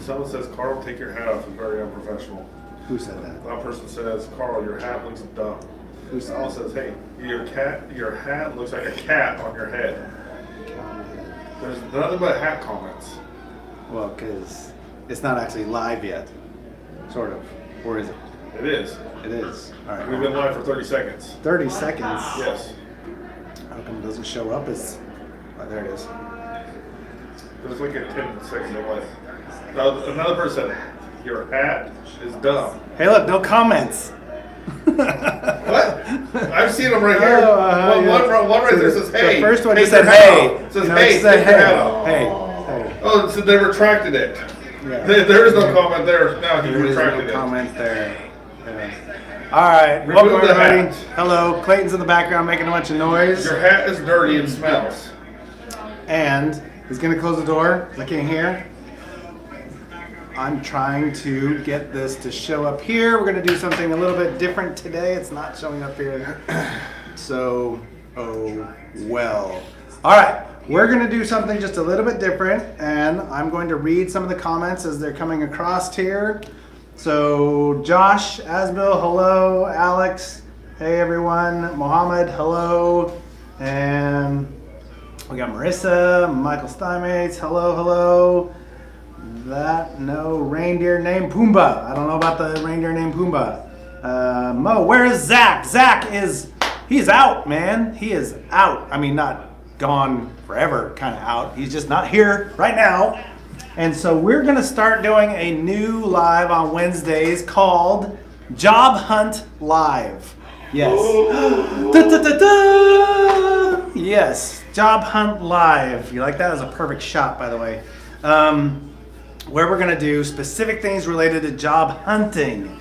Someone says, Carl, take your hat off. It's very unprofessional. Who said that? One person says, Carl, your hat looks dumb. Who said Someone says, hey, your hat looks like a cat on your head. There's nothing but hat comments. Well, because it's not actually live yet. Sort of. Or is it? It is. It is. All right. We've been live for 30 seconds. 30 seconds? Yes. How come it doesn't show up as... Oh, there it is. There's like a 10-second delay. Now, another person said, your hat is dumb. Hey, look, no comments. What? I've seen them right here. One right there says, hey. The first one take just said, your hat hey. off. It says, No, hey, it said, take your hat off. Hey. Hey. Oh, so they retracted it. Yeah. There is no comment there. Now he There is retracted no it. comment there. Yeah. All right. Remove Welcome, the everybody. hat. Hello. Clayton's in the background making a bunch of noise. Your hat is dirty and smells. And he's going to close the door. I can't hear. I'm trying to get this to show up here. We're going to do something a little bit different today. It's not showing up here. So, oh well. All right. We're going to do something just a little bit different. And I'm going to read some of the comments as they're coming across here. So, Josh, Asbil, hello. Alex, hey everyone. Mohammed, hello. And we got Marissa, Michael Steinmates, hello, hello. That no reindeer named Pumbaa. I don't know about the reindeer named Pumbaa. Mo, where is Zach? He's out, man. He is out. I mean, not gone forever, kind of out. He's just not here right now. And so we're going to start doing a new live on Wednesdays called Job Hunt Live. Yes. Da, da, da, da. Yes, Job Hunt Live. You like that? That was a perfect shot, by the way. Where we're going to do specific things related to job hunting.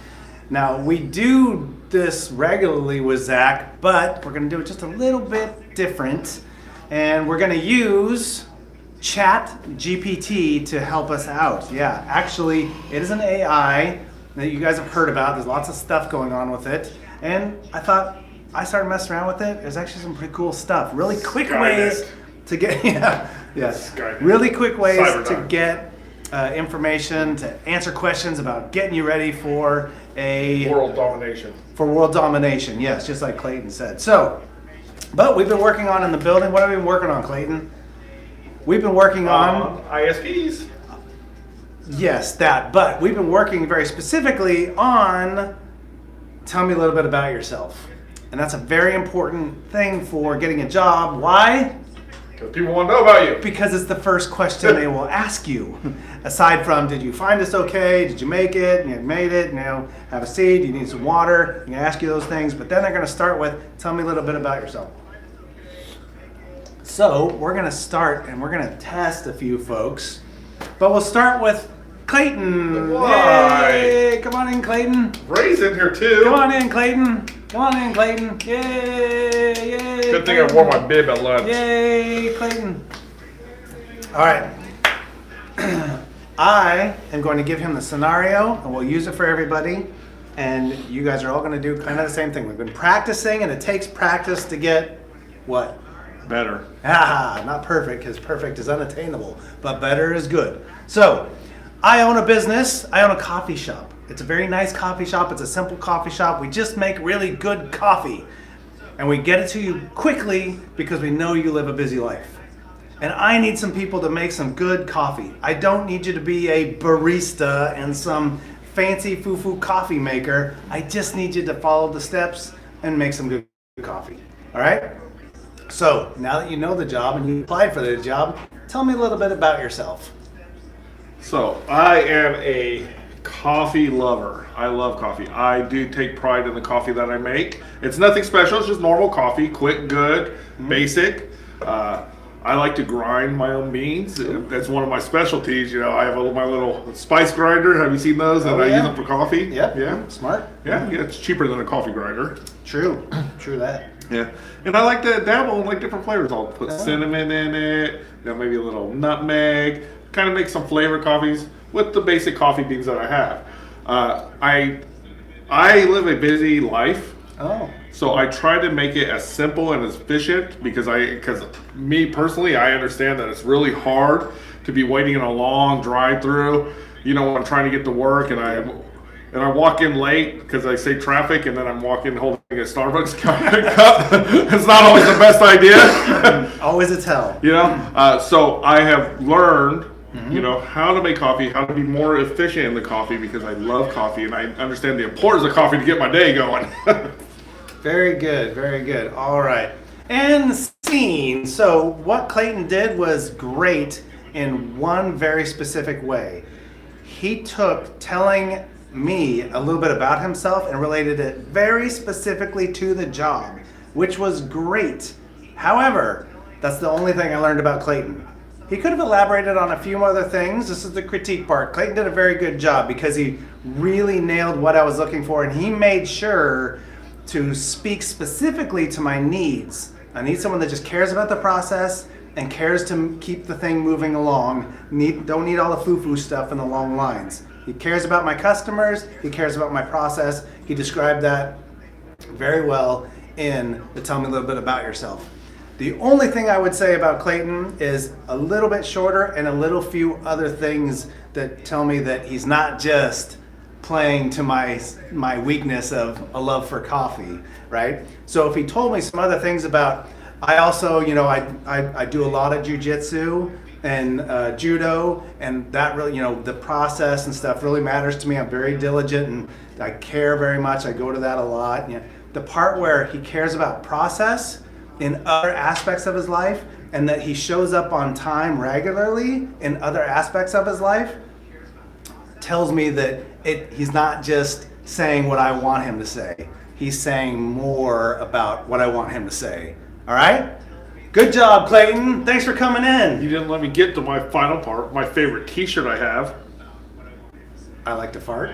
Now, we do this regularly with Zach, but we're going to do it just a little bit different. And we're going to use Chat GPT to help us out. Yeah, actually, it is an AI that you guys have heard about. There's lots of stuff going on with it. And I thought, I started messing around with it. There's actually some pretty cool stuff. Really quick ways to get, really quick ways to get information, to answer questions about getting you ready for world domination. For world domination, yes, just like Clayton said. So, but we've been working on in the building. What have we been working on, Clayton? We've been working on ISPs. Yes, that. But we've been working very specifically on tell me a little bit about yourself. And that's a very important thing for getting a job. Why? Because people want to know about you. Because it's the first question they will ask you. Aside from, did you find us okay? Did you make it? You made it. You know, have a seat. Do you need some water? I'm going to ask you those things. But then they're going to start with, tell me a little bit about yourself. So we're going to start and we're going to test a few folks. But we'll start with Clayton. Why? Yay! Come on in, Clayton. Ray's in here too. Come on in, Clayton. Come on in, Clayton. Yay! Yay! Good thing I wore my bib at lunch. Yay, Clayton. All right. I am going to give him the scenario, and we'll use it for everybody. And you guys are all going to do kind of the same thing. We've been practicing, and it takes practice to get what? Better. Not perfect, because perfect is unattainable, but better is good. So, I own a business. I own a coffee shop. It's a very nice coffee shop. It's a simple coffee shop. We just make really good coffee. And we get it to you quickly because we know you live a busy life. And I need some people to make some good coffee. I don't need you to be a barista and some fancy foo-foo coffee maker. I just need you to follow the steps and make some good coffee. All right? So, now that you know the job and you applied for the job, tell me a little bit about yourself. So, I am a coffee lover. I love coffee. I do take pride in the coffee that I make. It's nothing special. It's just normal coffee, quick, good, basic. I like to grind my own beans. That's one of my specialties. You know, I have my little spice grinder. Have you seen those? And I use them for coffee. Yep. Yeah. Smart. Yeah. It's cheaper than a coffee grinder. True. True that. Yeah. And I like to dabble in like different flavors. I'll put cinnamon in it. You know, maybe a little nutmeg. Kind of make some flavored coffees with the basic coffee beans that I have. I live a busy life. Oh. So I try to make it as simple and as efficient because me personally, I understand that it's really hard to be waiting in a long drive-through. You know, when I'm trying to get to work and I walk in late because I say traffic, and then I'm walking holding a Starbucks cup. It's not always the best idea. Always a tell. You know, so I have learned, you know, how to make coffee, how to be more efficient in the coffee because I love coffee and I understand the importance of coffee to get my day going. Very good, very good. All right. And scene. So what Clayton did was great in one very specific way. He took telling me a little bit about himself and related it very specifically to the job, which was great. However, that's the only thing I learned about Clayton. He could have elaborated on a few other things. This is the critique part. Clayton did a very good job because he really nailed what I was looking for, and he made sure to speak specifically to my needs. I need someone that just cares about the process and cares to keep the thing moving along. Don't need all the foo-foo stuff in the long lines. He cares about my customers. He cares about my process. He described that very well in the Tell Me a Little Bit About Yourself. The only thing I would say about Clayton is a little bit shorter and a little few other things that tell me that he's not just playing to my weakness of a love for coffee, right? So if he told me some other things about, I also, you know, I do a lot of jujitsu and judo, and that really, you know, the process and stuff really matters to me. I'm very diligent and I care very much. I go to that a lot. You know, the part where he cares about process in other aspects of his life and that he shows up on time regularly in other aspects of his life tells me that he's not just saying what I want him to say. He's saying more about what I want him to say. All right? Good job, Clayton. Thanks for coming in. You didn't let me get to my final part, my favorite t-shirt I have. I like to fart.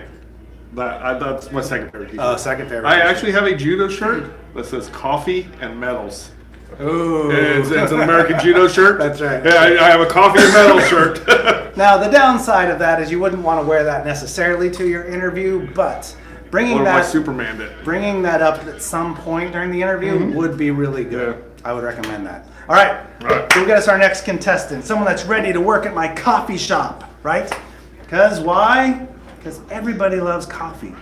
That's my second favorite t-shirt. Second favorite. I actually have a judo shirt that says coffee and medals. Ooh. It's an American judo shirt. That's right. Yeah, I have a coffee and medal shirt. Now, the downside of that is you wouldn't want to wear that necessarily to your interview, but bringing My Superman did. bringing that up at some point during the interview would be really good. Yeah. I would recommend that. All right. So we get us our next contestant, someone that's ready to work at my coffee shop, right? Because why? Because everybody loves coffee,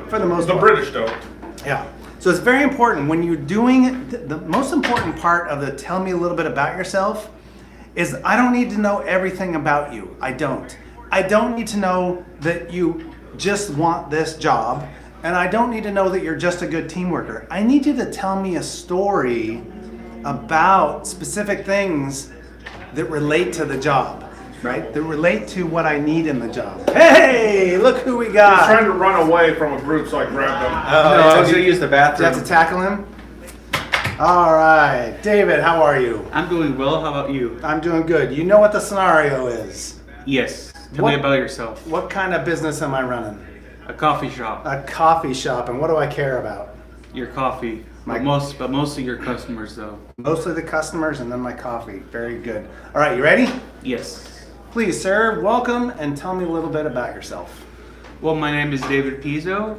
for the most The part. British don't. Yeah. So it's very important when you're doing the most important part of the tell me a little bit about yourself is I don't need to know everything about you. I don't. I don't need to know that you just want this job, and I don't need to know that you're just a good team worker. I need you to tell me a story about specific things that relate to the job, right? That relate to what I need in the job. Hey, look who we He's got. trying to run away from a group, so I grabbed him. No, I was going to use the Do you have bathroom. to tackle him? All right. David, how are you? I'm doing well. How about you? I'm doing good. You know what the scenario is. Yes. Tell What- me about yourself. What kind of business am I running? A coffee shop. A coffee shop, and what do I care about? Your coffee. My- But mostly your customers, though. Mostly the customers and then my coffee. Very good. All right, you ready? Yes. Please, sir, welcome and tell me a little bit about yourself. Well, my name is David Pizzo.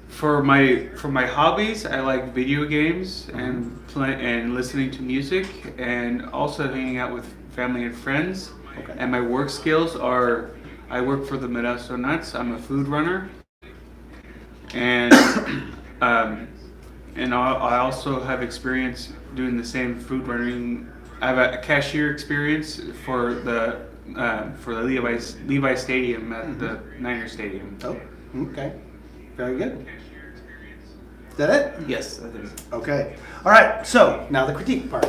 For my hobbies, I like video games and listening to music, and also hanging out with family and friends. Okay. And my work skills are, I work for the Medie Nuts. I'm a food runner, and I also have experience doing the same food running. I have a cashier experience for the Levi Stadium at the Niner Stadium. Oh, okay. Very good. Is that it? Yes, I think. Okay. All right. So now the critique part.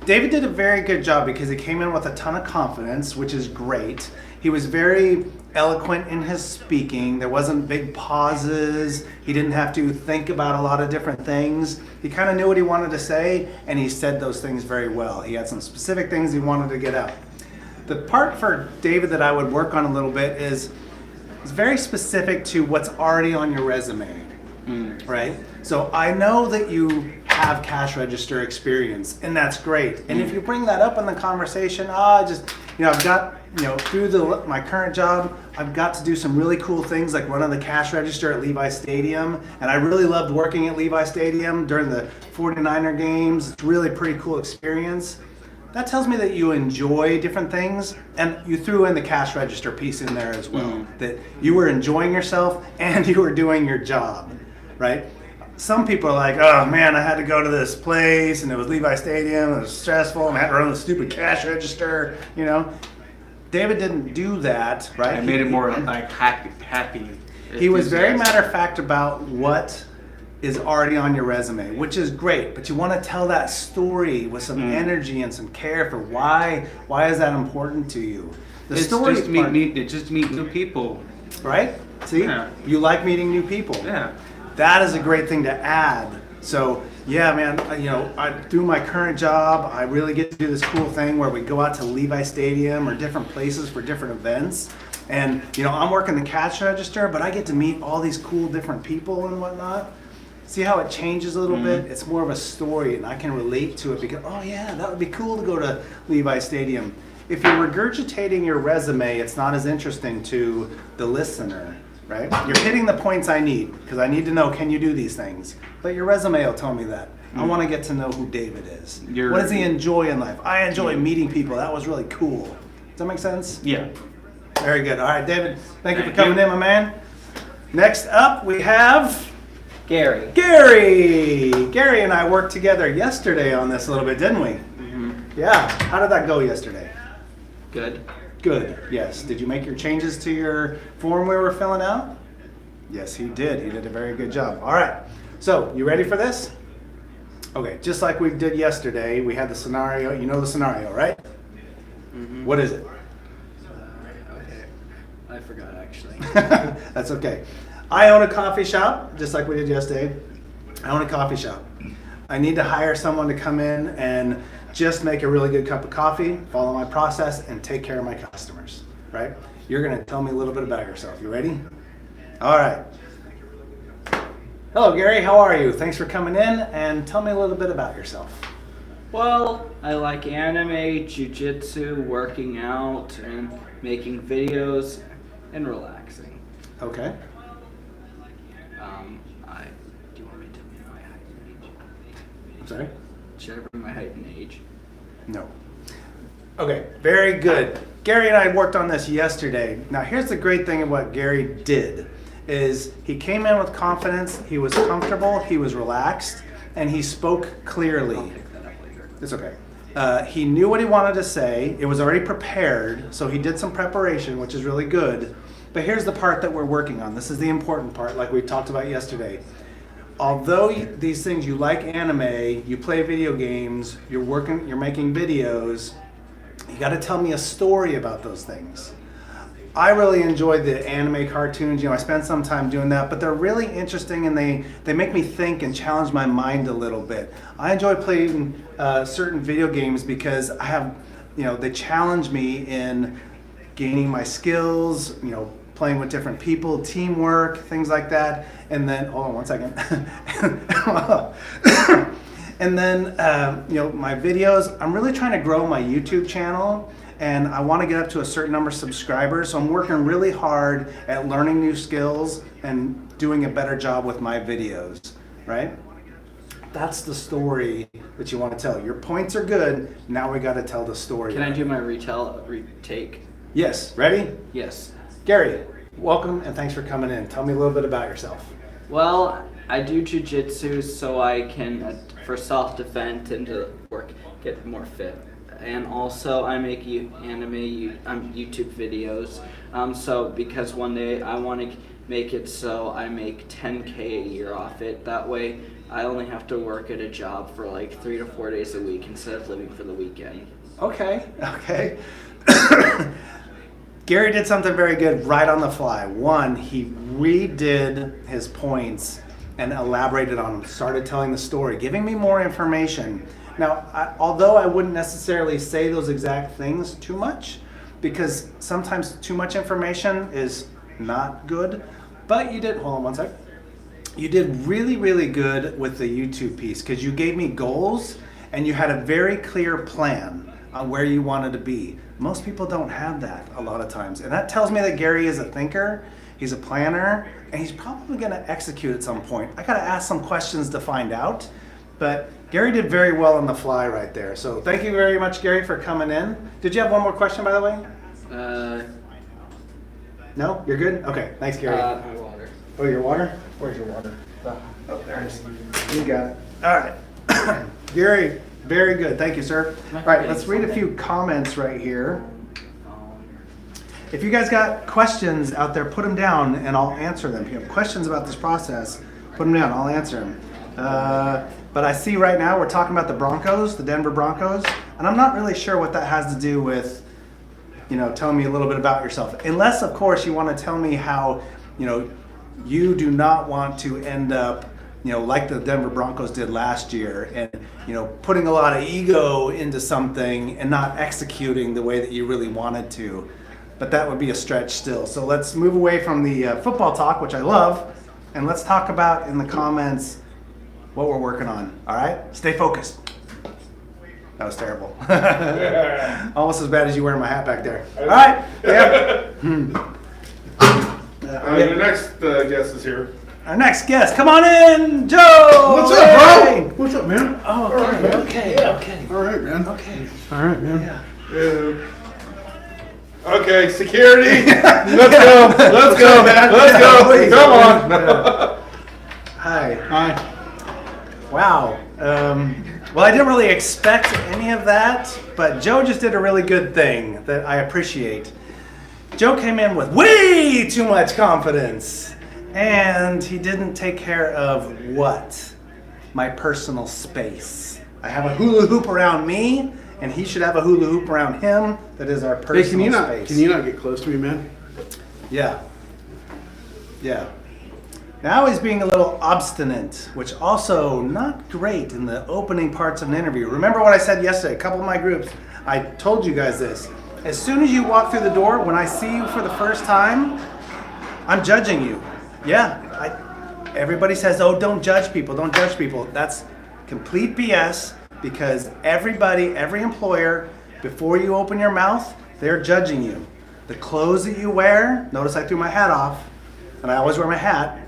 David did a very good job because he came in with a ton of confidence, which is great. He was very eloquent in his speaking. There wasn't big pauses. He didn't have to think about a lot of different things. He kind of knew what he wanted to say, and he said those things very well. He had some specific things he wanted to get out. The part for David that I would work on a little bit is very specific to what's already on your resume, right? So I know that you have cash register experience, and that's great. And if you bring that up in the conversation, I've got, through my current job, I've got to do some really cool things like running the cash register at Levi Stadium, and I really loved working at Levi Stadium during the 49er games. It's really a pretty cool experience. That tells me that you enjoy different things, and you threw in the cash register piece in there as well. That you were enjoying yourself and you were doing your job, right? Some people are like, oh man, I had to go to this place and it was Levi Stadium, it was stressful, and I had to run the stupid cash register, you know. David didn't do that, right? I made it more like happy. He was very enthusiastic. matter of fact about what is already on your resume, which is great, but you want to tell that story with some energy and some care for why is that important to you? The It's story just part, just meet new people. right? See, Yeah. you like meeting new people. Yeah. That is a great thing to add. So yeah, man, through my current job, I really get to do this cool thing where we go out to Levi Stadium or different places for different events. And I'm working the cash register, but I get to meet all these cool different people and whatnot. See how it changes a little bit? It's more of a story, and I can relate to it because, oh yeah, that would be cool to go to Levi Stadium. If you're regurgitating your resume, it's not as interesting to the listener, right? You're hitting the points I need, because I need to know, can you do these things? But your resume will tell me that. I want to get to know who David is. What does he enjoy in life? I enjoy meeting people. That was really cool. Does that make sense? Yeah. Very good. All right, David, thank you for coming in, my man. Next up, we have Gary. Gary and I worked together yesterday on this a little bit, didn't we? Mm-hmm. Yeah. How did that go yesterday? Good. Good. Yes. Did you make your changes to your form we were filling out? Yes, he did. He did a very good job. All right. So, you ready for this? Okay. Just like we did yesterday, we had the scenario. You know the scenario, right? Mm-hmm. What is it? Okay. I forgot actually. That's okay. I own a coffee shop, just like we did yesterday. I own a coffee shop. I need to hire someone to come in and just make a really good cup of coffee, follow my process, and take care of my customers, right? You're going to tell me a little bit about yourself. You ready? All right. Hello, Gary. How are you? Thanks for coming in, and tell me a little bit about yourself. Well, I like anime, jujitsu, working out, and making videos, and relaxing. Okay. Do you want me to tell me my height and age? I'm sorry? Should I bring my height and age? No. Okay, very good. Gary and I worked on this yesterday. Now here's the great thing of what Gary did is he came in with confidence, he was comfortable, he was relaxed, and he spoke I'll clearly. pick that up later. It's okay. He knew what he wanted to say. It was already prepared, so he did some preparation, which is really good. But here's the part that we're working on. This is the important part, like we talked about yesterday. Although these things, you like anime, you play video games, you're making videos, you got to tell me a story about those things. I really enjoyed the anime cartoons. I spent some time doing that, but they're really interesting and they make me think and challenge my mind a little bit. I enjoy playing certain video games because I have, they challenge me in gaining my skills, playing with different people, teamwork, things like that. And then, hold on one second. And then, my videos, I'm really trying to grow my YouTube channel and I want to get up to a certain number of subscribers. So I'm working really hard at learning new skills and doing a better job with my videos, right? That's the story that you want to tell. Your points are good. Now we got to tell the story. Can I do my retake? Yes. Ready? Yes. Gary, welcome and thanks for coming in. Tell me a little bit about yourself. Well, I do jujitsu so I can, for self-defense and to get more fit. And also I make YouTube videos. So because one day I want to make it so I make 10K a year off it. That way I only have to work at a job for like 3 to 4 days a week instead of living for the weekend. Okay. Gary did something very good right on the fly. One, he redid his points and elaborated on them, started telling the story, giving me more information. Now, although I wouldn't necessarily say those exact things too much, because sometimes too much information is not good, but you did, hold on one sec. You did really, really good with the YouTube piece because you gave me goals and you had a very clear plan on where you wanted to be. Most people don't have that a lot of times. And that tells me that Gary is a thinker, he's a planner, and he's probably gonna execute at some point. I gotta ask some questions to find out, but Gary did very well on the fly right there. So thank you very much, Gary, for coming in. Did you have one more question, by the way? No? You're good? Okay. Thanks, Gary. My water. Oh, your water? Where's your water? Oh, there it is. You got it. All right. Gary, very good. Thank you, sir. All right, let's read a few comments right here. If you guys got questions out there, put them down and I'll answer them. If you have questions about this process, put them down. I'll answer them. But I see right now we're talking about the Broncos, the Denver Broncos, and I'm not really sure what that has to do with, telling me a little bit about yourself. Unless, of course, you want to tell me how, you do not want to end up, like the Denver Broncos did last year and, putting a lot of ego into something and not executing the way that you really wanted to. But that would be a stretch still. So let's move away from the football talk, which I love, and let's talk about in the comments what we're working on. All right? Stay focused. That was terrible. Almost as bad as you wearing my hat back there. All right. Yeah. Your next guest is here. Our next guest, come on in, Joe. What's up, Hey. bro? What's up, man? Oh, okay. Okay. All right, man. Okay. All right, man. Yeah. Okay, security. Let's go. Let's go. Let's go. Come on. Hi. Hi. Wow. Well, I didn't really expect any of that, but Joe just did a really good thing that I appreciate. Joe came in with way too much confidence, and he didn't take care of what? My personal space. I have a hula hoop around me, and he should have a hula hoop around him. That is our personal Hey, space. can you not get close to me, man? Yeah. Yeah. Now he's being a little obstinate, which also not great in the opening parts of an interview. Remember what I said yesterday, a couple of my groups, I told you guys this. As soon as you walk through the door, when I see you for the first time, I'm judging you. Yeah, everybody says, oh, don't judge people, don't judge people. That's complete BS because every employer, before you open your mouth, they're judging you. The clothes that you wear, notice I threw my hat off, and I always wear my hat.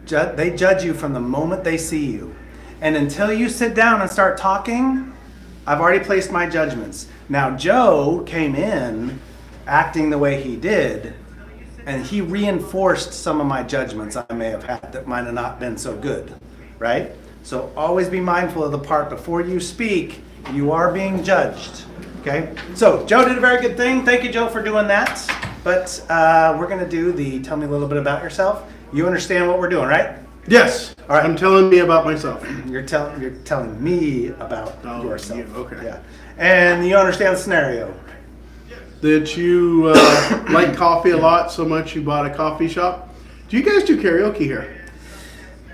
They judge you from the moment they see you. And until you sit down and start talking, I've already placed my judgments. Now, Joe came in acting the way he did, and he reinforced some of my judgments I may have had that might have not been so good, right? So always be mindful of the part before you speak, you are being judged, okay? So Joe did a very good thing. Thank you, Joe, for doing that. But we're going to do the tell me a little bit about yourself. You understand what we're doing, right? Yes. All right. I'm telling me about myself. You're telling me about Oh, yourself. you, okay. Yeah. And you understand the scenario. That you like coffee a lot, so much you bought a coffee shop. Do you guys do karaoke here?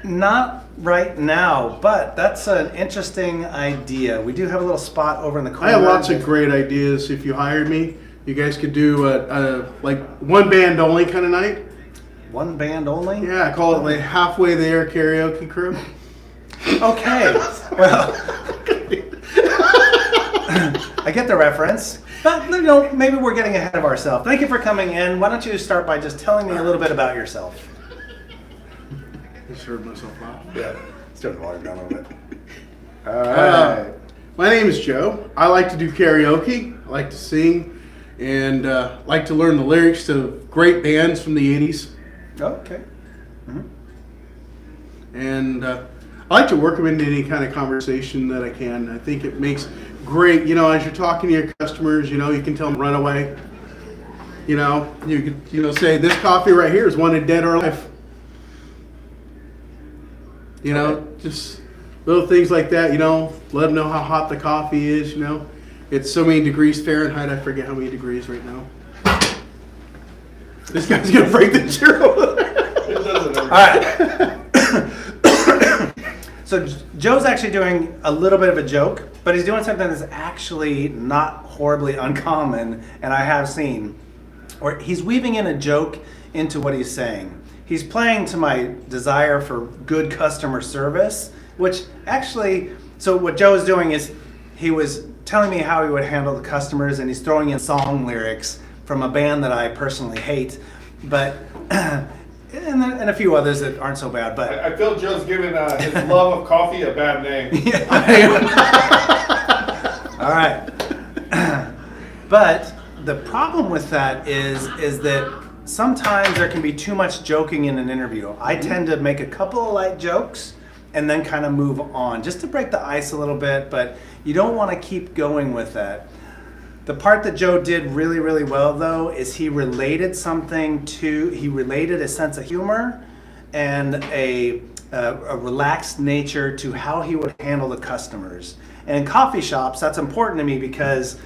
Not right now, but that's an interesting idea. We do have a little spot over in the corner. I have lots of great ideas. If you hired me, you guys could do a like one band only kind of night. One band only? Yeah, I call it like halfway there karaoke crew. Okay. Well, I get the reference, but maybe we're getting ahead of ourselves. Thank you for coming in. Why don't you start by just telling me a little bit about yourself? I just heard myself laugh. Yeah. Let's turn the volume down a little bit. All right. My name is Joe. I like to do karaoke. I like to sing, and like to learn the lyrics to great bands from the 80s. Okay. And I like to work them into any kind of conversation that I can. I think it makes great, as you're talking to your customers, you can tell them run away. You could, say this coffee right here is wanted dead or alive. Just little things like that, let them know how hot the coffee is, It's so many degrees Fahrenheit, I forget how many degrees right now. This guy's gonna break the chair over there. All right. So Joe's actually doing a little bit of a joke, but he's doing something that's actually not horribly uncommon, and I have seen. Or he's weaving in a joke into what he's saying. He's playing to my desire for good customer service, which actually, so what Joe is doing is he was telling me how he would handle the customers, and he's throwing in song lyrics from a band that I personally hate. But and a few others that aren't so bad. But I feel Joe's giving his love of coffee a bad name. all right. But the problem with that is that sometimes there can be too much joking in an interview. I tend to make a couple of light jokes and then kind of move on just to break the ice a little bit, but you don't want to keep going with that. The part that Joe did really, really well though is he related a sense of humor and a relaxed nature to how he would handle the customers. And in coffee shops, that's important to me because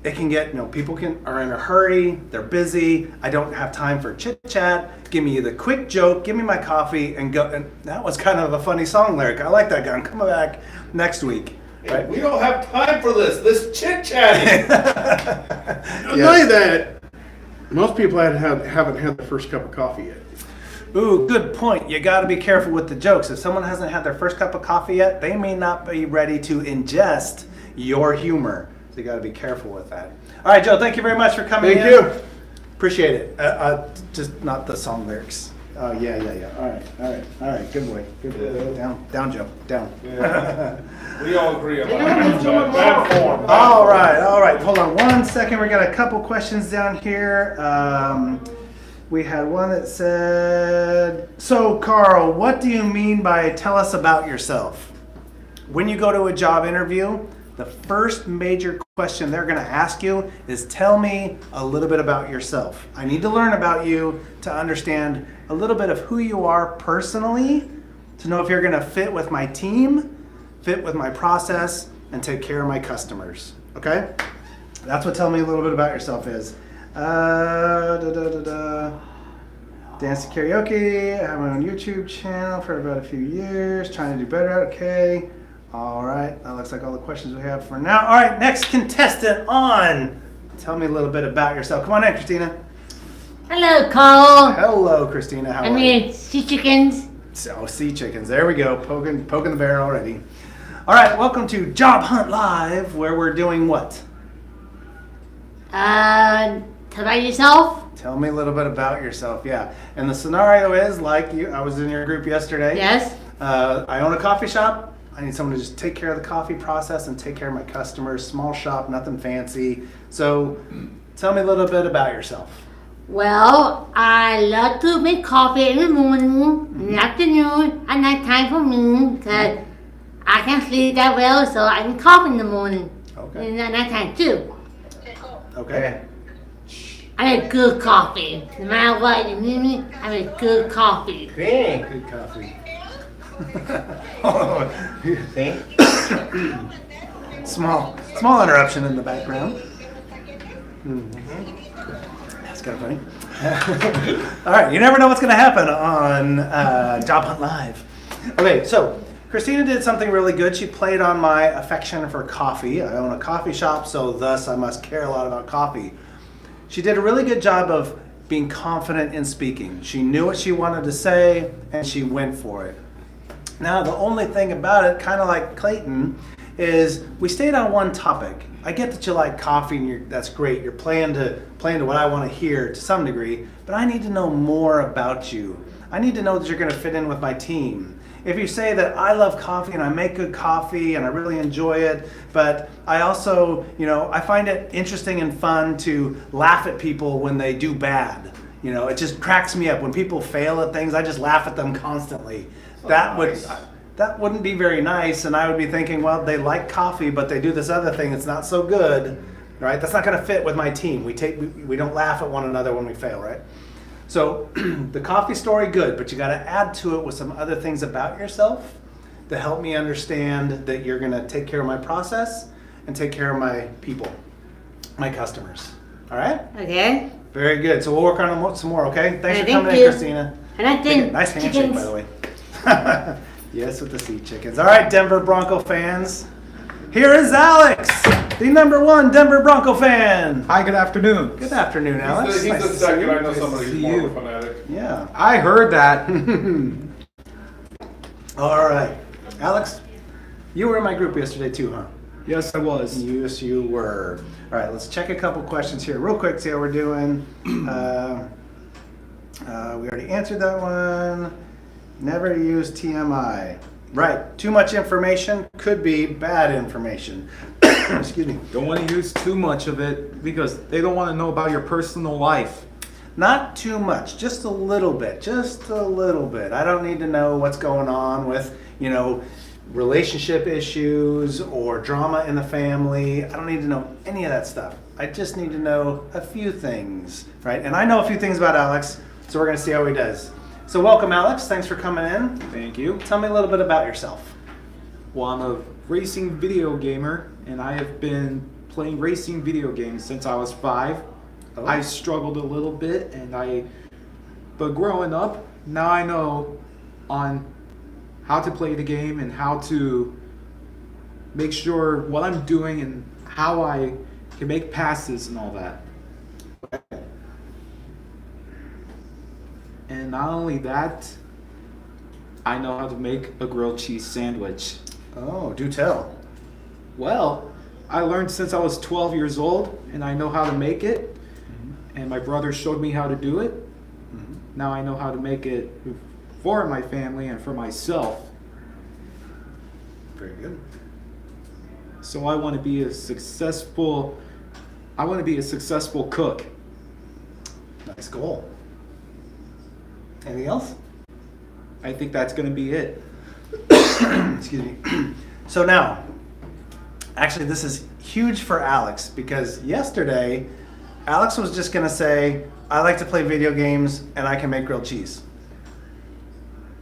it can get, people are in a hurry, they're busy, I don't have time for chit chat, give me the quick joke, give me my coffee and go. And that was kind of a funny song lyric. I like that guy. I'm coming back next week. Right? We don't have time for this chit chatting. I'll tell you that most people haven't had their first cup of coffee yet. Ooh, good point. You got to be careful with the jokes. If someone hasn't had their first cup of coffee yet, they may not be ready to ingest your humor. So you got to be careful with that. All right, Joe, thank you very much for coming in. Thank you. Appreciate it. Just not the song lyrics. Oh, yeah. All right. Good boy. Down, Joe. Down. Yeah. We all agree on that. Bad form. All right. Hold on 1 second. We got a couple questions down here. We had one that said, so Carl, what do you mean by tell us about yourself? When you go to a job interview, the first major question they're going to ask you is tell me a little bit about yourself. I need to learn about you to understand a little bit of who you are personally, to know if you're going to fit with my team, fit with my process, and take care of my customers. Okay? That's what tell me a little bit about yourself is. Dance to karaoke. I have my own YouTube channel for about a few years. Trying to do better. Okay. All right. That looks like all the questions we have for now. All right. Next contestant on. Tell me a little bit about yourself. Come on in, Christina. Hello, Cole. Hello, Christina. How are you? mean, sea chickens. So, sea chickens. There we go. Poking the bear already. All right. Welcome to Job Hunt Live, where we're doing what? Tell about yourself. Tell me a little bit about yourself. Yeah. And the scenario is like you. I was in your group yesterday. Yes. I own a coffee shop. I need someone to just take care of the coffee process and take care of my customers. Small shop, nothing fancy. So, tell me a little bit about yourself. Well, I love to make coffee in the morning, in the afternoon, at night time for me, because I can't sleep that well, so I can coffee in the morning. Okay. And at night time too. Okay. I make good coffee. No matter what, you need me, I make good coffee. Good coffee. small interruption in the background. That's kind of funny. All right, you never know what's going to happen on Job Hunt Live. Okay, so Christina did something really good. She played on my affection for coffee. I own a coffee shop, so thus I must care a lot about coffee. She did a really good job of being confident in speaking. She knew what she wanted to say, and she went for it. Now, the only thing about it, kind of like Clayton, is we stayed on one topic. I get that you like coffee, and that's great. You're playing to what I want to hear to some degree, but I need to know more about you. I need to know that you're going to fit in with my team. If you say that I love coffee and I make good coffee and I really enjoy it, but I also, I find it interesting and fun to laugh at people when they do bad. It just cracks me up. When people fail at things, I just laugh at them constantly. That wouldn't be very nice, and I would be thinking, well, they like coffee, but they do this other thing that's not so good, right? That's not going to fit with my team. We don't laugh at one another when we fail, right? So the coffee story, good, but you got to add to it with some other things about yourself to help me understand that you're going to take care of my process and take care of my people, my customers. All right? Okay. Very good. So we'll work on them some more, okay? Thanks for Thank coming you. in, Christina. And I think Nice handshake, chickens. by the way. Yes, with the sea chickens. All right, Denver Bronco fans. Here is Alex, the #1 Denver Bronco fan. Hi, good afternoon. Good afternoon, Alex. He's Nice the to see second. you. I know somebody who's see more you. of a fanatic. Yeah. I heard that. All right. Alex, you were in my group yesterday too, huh? Yes, I was. Yes, you were. All right, let's check a couple questions here real quick, see how we're doing. We already answered that one. Never use TMI. Right. Too much information could be bad information. Excuse me. Don't want to use too much of it because they don't want to know about your personal life. Not too much, just a little bit, just a little bit. I don't need to know what's going on with, relationship issues or drama in the family. I don't need to know any of that stuff. I just need to know a few things, right? And I know a few things about Alex, so we're going to see how he does. So welcome, Alex. Thanks for coming in. Thank you. Tell me a little bit about yourself. Well, I'm a racing video gamer, and I have been playing racing video games since I was 5. Oh. I struggled a little bit, but growing up, now I know on how to play the game and how to make sure what I'm doing and how I can make passes and all that. And not only that, I know how to make a grilled cheese sandwich. Oh, do tell. Well, I learned since I was 12 years old, and I know how to make it. And my brother showed me how to do it. Now I know how to make it for my family and for myself. Very good. So I want to be a successful cook. Nice goal. Anything else? I think that's going to be it. Excuse me. So now, actually this is huge for Alex because yesterday, Alex was just going to say, I like to play video games and I can make grilled cheese.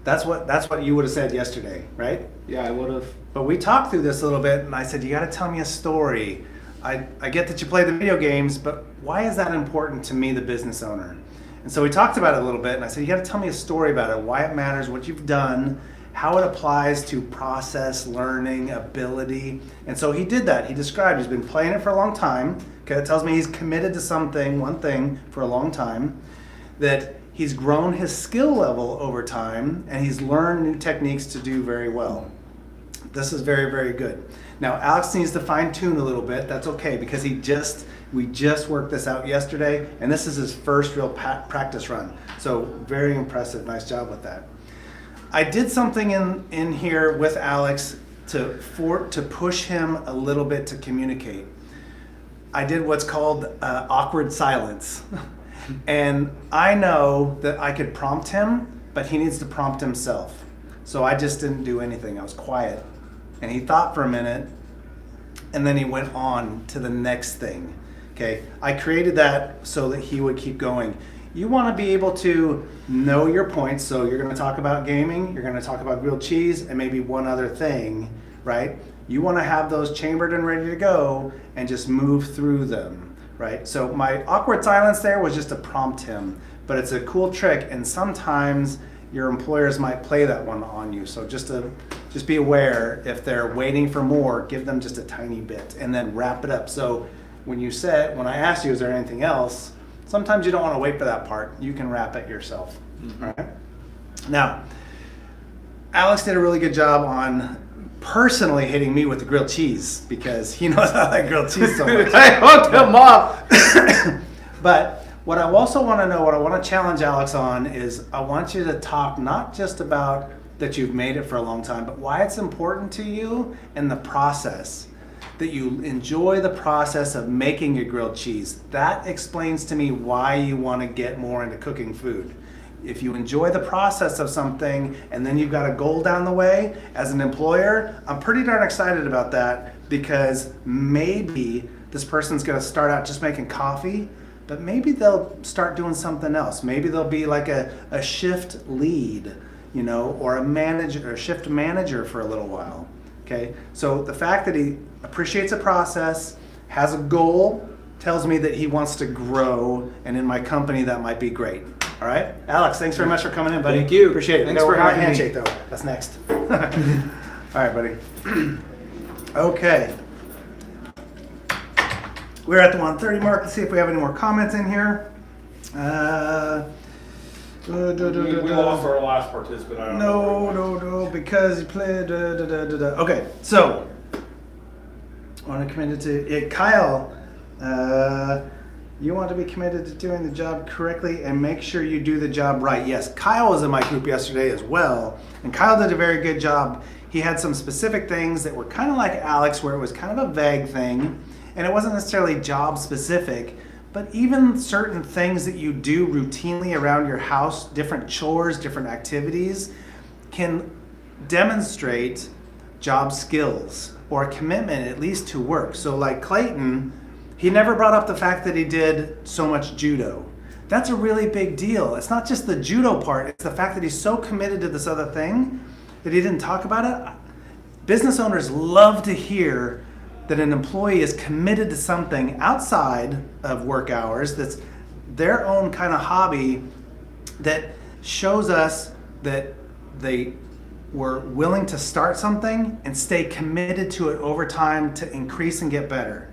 That's what you would have said yesterday, right? Yeah, I would have. But we talked through this a little bit and I said, you got to tell me a story. I get that you play the video games, but why is that important to me, the business owner? And so we talked about it a little bit and I said, you got to tell me a story about it, why it matters, what you've done, how it applies to process, learning, ability. And so he did that. He described, he's been playing it for a long time. Okay, that tells me he's committed to something, one thing, for a long time. That he's grown his skill level over time and he's learned new techniques to do very well. This is very, very good. Now, Alex needs to fine tune a little bit. That's okay because we just worked this out yesterday and this is his first real practice run. So very impressive. Nice job with that. I did something in here with Alex to push him a little bit to communicate. I did what's called awkward silence. And I know that I could prompt him, but he needs to prompt himself. So I just didn't do anything. I was quiet. And he thought for a minute, and then he went on to the next thing. Okay, I created that so that he would keep going. You want to be able to know your points. So you're going to talk about gaming, you're going to talk about grilled cheese, and maybe one other thing, right? You want to have those chambered and ready to go and just move through them, right? So my awkward silence there was just to prompt him, but it's a cool trick, and sometimes your employers might play that one on you. So just be aware if they're waiting for more, give them just a tiny bit and then wrap it up. So when I asked you, is there anything else? Sometimes you don't want to wait for that part. You can wrap it yourself. Mm-hmm. All right. Now, Alex did a really good job on personally hitting me with the grilled cheese because he knows I like grilled cheese so much. I hooked him up. But what I also want to know, what I want to challenge Alex on is I want you to talk not just about that you've made it for a long time, but why it's important to you and the process. That you enjoy the process of making your grilled cheese. That explains to me why you want to get more into cooking food. If you enjoy the process of something and then you've got a goal down the way, as an employer, I'm pretty darn excited about that because maybe this person's going to start out just making coffee, but maybe they'll start doing something else. Maybe they'll be like a shift lead, or a manager or shift manager for a little while. Okay, so the fact that he appreciates a process, has a goal, tells me that he wants to grow, and in my company that might be great. All right, Alex, thanks very much for coming in, buddy. Thank you. Appreciate it. Thanks We for gotta work on having my me. handshake though. That's next. All right, buddy. Okay. We're at the 1:30 mark. Let's see if we have any more comments in here. We lost our last participant. I don't know. No, because he played. Okay, so I want to commend it to Kyle. You want to be committed to doing the job correctly and make sure you do the job right. Yes, Kyle was in my group yesterday as well, and Kyle did a very good job. He had some specific things that were kind of like Alex, where it was kind of a vague thing, and it wasn't necessarily job specific, but even certain things that you do routinely around your house, different chores, different activities, can demonstrate job skills or a commitment at least to work. So like Clayton, he never brought up the fact that he did so much judo. That's a really big deal. It's not just the judo part, it's the fact that he's so committed to this other thing that he didn't talk about it. Business owners love to hear that an employee is committed to something outside of work hours that's their own kind of hobby, that shows us that they were willing to start something and stay committed to it over time to increase and get better,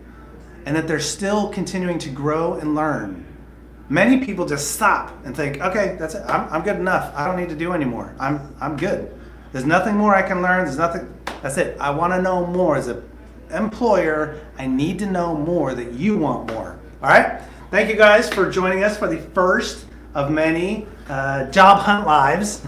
and that they're still continuing to grow and learn. Many people just stop and think, okay, that's it. I'm good enough. I don't need to do anymore. I'm good. There's nothing more I can learn. There's nothing. That's it. I want to know more. As an employer, I need to know more that you want more. All right? Thank you guys for joining us for the first of many Job Hunt Lives.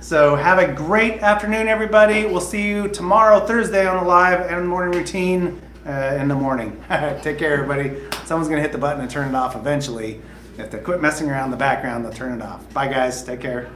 So have a great afternoon, everybody. We'll see you tomorrow, Thursday, on the live and morning routine in the morning. Take care, everybody. Someone's going to hit the button and turn it off eventually. If they quit messing around in the background, they'll turn it off. Bye, guys. Take care.